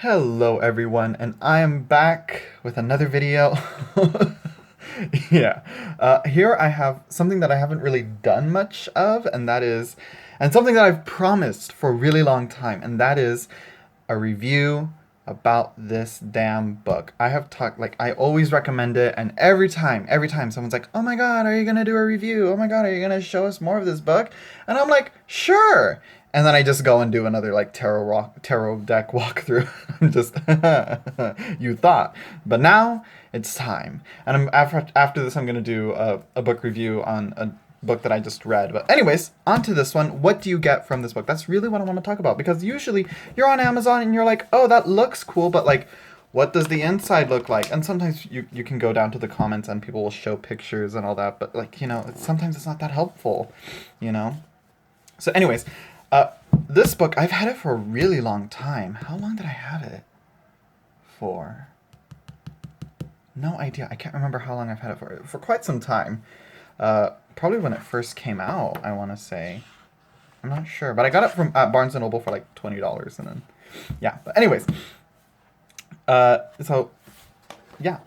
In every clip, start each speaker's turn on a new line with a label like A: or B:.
A: Hello everyone, and I am back with another video. Yeah, here I have something that I haven't really done much of, and something that I've promised for a really long time, and that is a review about this damn book. I have talked, like, I always recommend it, and every time someone's like, oh my god, are you gonna do a review? Oh my god, are you gonna show us more of this book? And I'm like, sure! And then I just go and do another, like, tarot deck walkthrough. I'm just, you thought. But now, it's time. And after this, I'm gonna do a book review on a book that I just read. But anyways, on to this one. What do you get from this book? That's really what I want to talk about, because usually you're on Amazon and you're like, oh, that looks cool, but like, what does the inside look like? And sometimes you can go down to the comments and people will show pictures and all that, but like, sometimes it's not that helpful, you know? So anyways, this book, I've had it for a really long time. How long did I have it for? No idea. I can't remember how long I've had it for. For quite some time. Probably when it first came out, I want to say. I'm not sure, but I got it from at Barnes & Noble for like $20, and then, yeah. But anyways, so, yeah.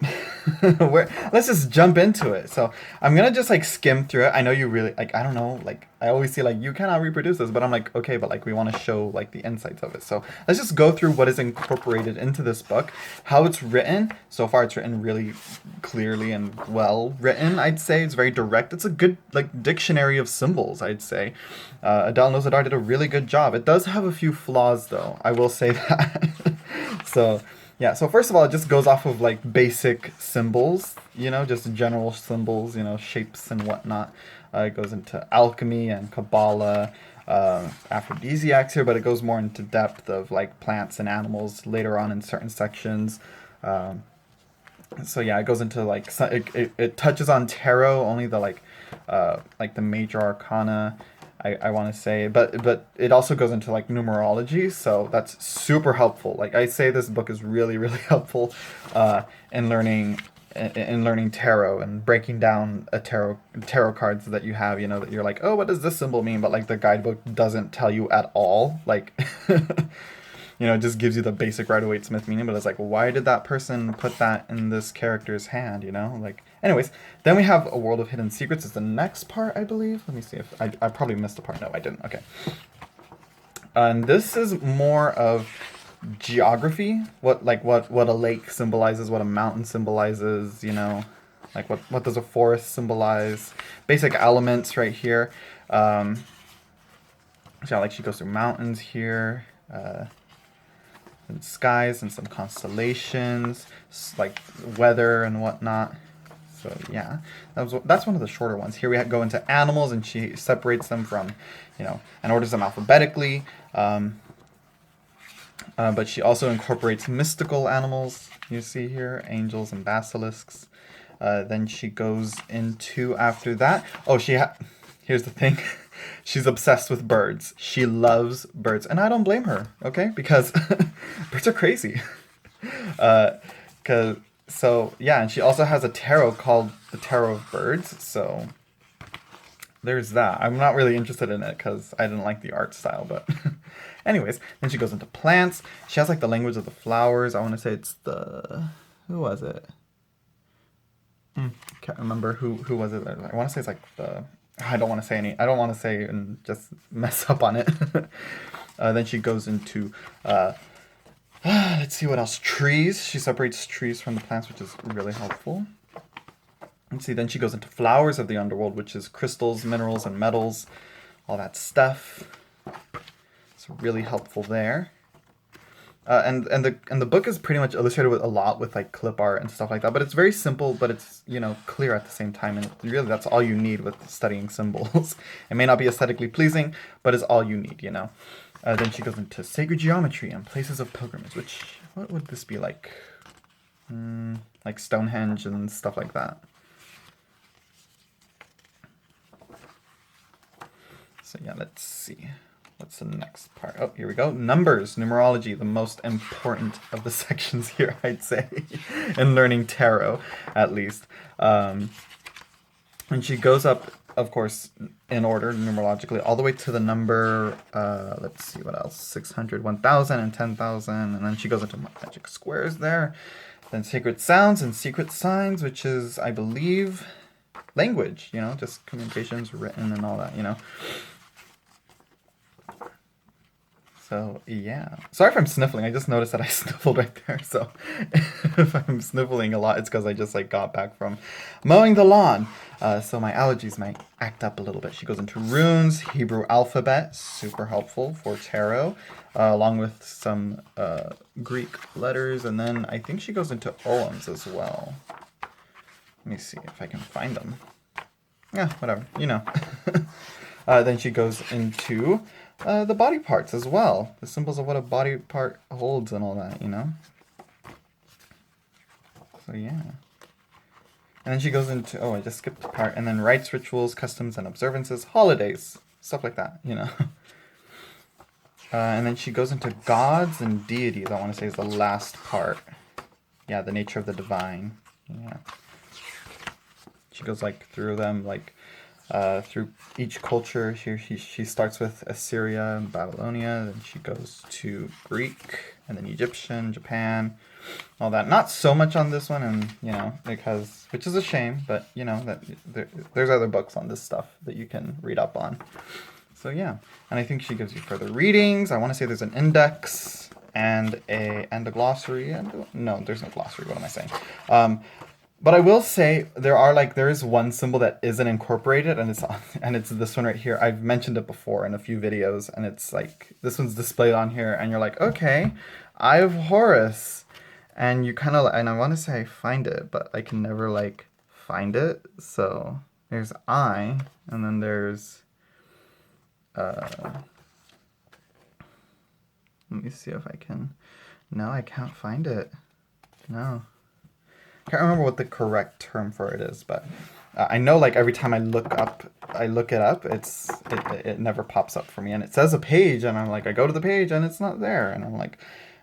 A: Let's just jump into it. So I'm gonna just like skim through it. I know you really like, I don't know, like I always see like you cannot reproduce this, but I'm like, okay, but like we want to show like the insights of it. So let's just go through what is incorporated into this book, how it's written. So far it's written really clearly and well written, I'd say. It's very direct. It's a good like dictionary of symbols, I'd say. Adele Nozedar did a really good job. It does have a few flaws though, I will say that. So yeah, so first of all, it just goes off of like basic symbols, just general symbols, shapes and whatnot. It goes into alchemy and Kabbalah, aphrodisiacs here, but it goes more into depth of like plants and animals later on in certain sections. So yeah, it goes into like, it touches on tarot, only the like the major arcana, I want to say, but it also goes into like numerology, so that's super helpful. Like I say, this book is really really helpful in learning tarot and breaking down a tarot cards that you have, that you're like, oh, what does this symbol mean? But like the guidebook doesn't tell you at all, like it just gives you the basic Rider-Waite-Smith meaning, but it's like, why did that person put that in this character's hand, like, anyways. Then we have A World of Hidden Secrets is the next part, I believe. Let me see if, I probably missed a part. No, I didn't, okay. And this is more of geography, what a lake symbolizes, what a mountain symbolizes, like what does a forest symbolize, basic elements right here. So like she goes through mountains here, and skies and some constellations, like weather and whatnot. So yeah, that's one of the shorter ones. Here we go into animals, and she separates them from, and orders them alphabetically. But she also incorporates mystical animals. You see here, angels and basilisks. Then she goes into, after that, here's the thing. She's obsessed with birds. She loves birds. And I don't blame her, okay? Because birds are crazy. So, yeah, and she also has a tarot called the Tarot of Birds. So, there's that. I'm not really interested in it because I didn't like the art style. But anyways, then she goes into plants. She has, like, the language of the flowers. I want to say it's the... Who was it? Can't remember who was it. I want to say it's, like, the... I don't want to say and just mess up on it. Then she goes into, let's see what else. Trees. She separates trees from the plants, which is really helpful. Let's see, then she goes into flowers of the underworld, which is crystals, minerals, and metals. All that stuff. It's really helpful there. And the book is pretty much illustrated with a lot with like clip art and stuff like that, but it's very simple, but it's clear at the same time, and really that's all you need with studying symbols. It may not be aesthetically pleasing, but it's all you need. Then she goes into sacred geometry and places of pilgrimage, which, what would this be like? Like Stonehenge and stuff like that. So yeah, let's see. What's the next part? Oh, here we go. Numbers, numerology, the most important of the sections here, I'd say, in learning tarot, at least. And she goes up of course, in order, numerologically, all the way to the number, let's see what else, 600, 1,000, and 10,000, and then she goes into magic squares there. Then sacred sounds and secret signs, which is, I believe, language, you know, just communications written and all that, you know. So, yeah. Sorry if I'm sniffling. I just noticed that I sniffled right there. So, if I'm sniffling a lot, it's because I just, like, got back from mowing the lawn. So my allergies might act up a little bit. She goes into runes, Hebrew alphabet, super helpful for tarot, along with some Greek letters. And then I think she goes into poems as well. Let me see if I can find them. Yeah, whatever. You know. Then she goes into the body parts as well. The symbols of what a body part holds and all that, you know? So, yeah. And then she goes into, oh, I just skipped a part. And then rites, rituals, customs, and observances, holidays, stuff like that, you know? And then she goes into gods and deities, I want to say is the last part. Yeah, the nature of the divine. Yeah. She goes, like, through them, like, through each culture. She starts with Assyria and Babylonia, then she goes to Greek, and then Egyptian, Japan, all that. Not so much on this one, and, you know, because, which is a shame, but, you know, that there's other books on this stuff that you can read up on. So, yeah. And I think she gives you further readings. I want to say there's an index and a glossary. No, there's no glossary. What am I saying? But I will say there is one symbol that isn't incorporated, and it's this one right here. I've mentioned it before in a few videos, and it's like this one's displayed on here, and you're like, okay, Eye of Horus, and you kind of, and I want to say I find it, but I can never like find it. So there's I, and then there's let me see if I can. No, I can't find it. No. Can't remember what the correct term for it is, but I know like every time I look it up, it never pops up for me, and it says a page, and I'm like, I go to the page and it's not there, and I'm like,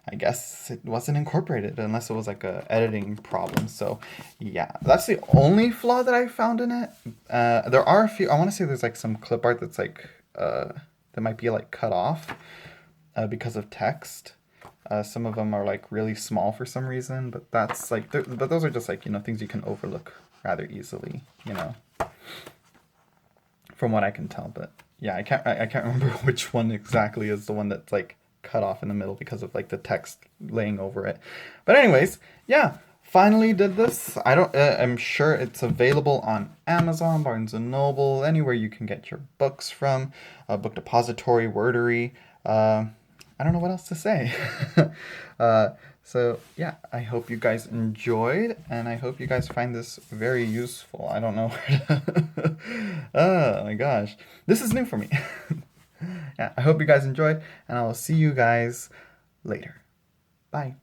A: I guess it wasn't incorporated unless it was like a editing problem. So yeah, that's the only flaw that I found in it. There are a few. I want to say there's like some clip art that's like that might be like cut off because of text. Some of them are like really small for some reason, but that's like, but those are just like, you know, things you can overlook rather easily, you know, from what I can tell. But yeah, I can't remember which one exactly is the one that's like cut off in the middle because of like the text laying over it. But anyways, yeah, finally did this. I'm sure it's available on Amazon, Barnes and Noble, anywhere you can get your books from, Book Depository, Wordery. I don't know what else to say. So yeah, I hope you guys enjoyed, and I hope you guys find this very useful. I don't know where to... Oh my gosh. This is new for me. Yeah, I hope you guys enjoyed, and I will see you guys later. Bye.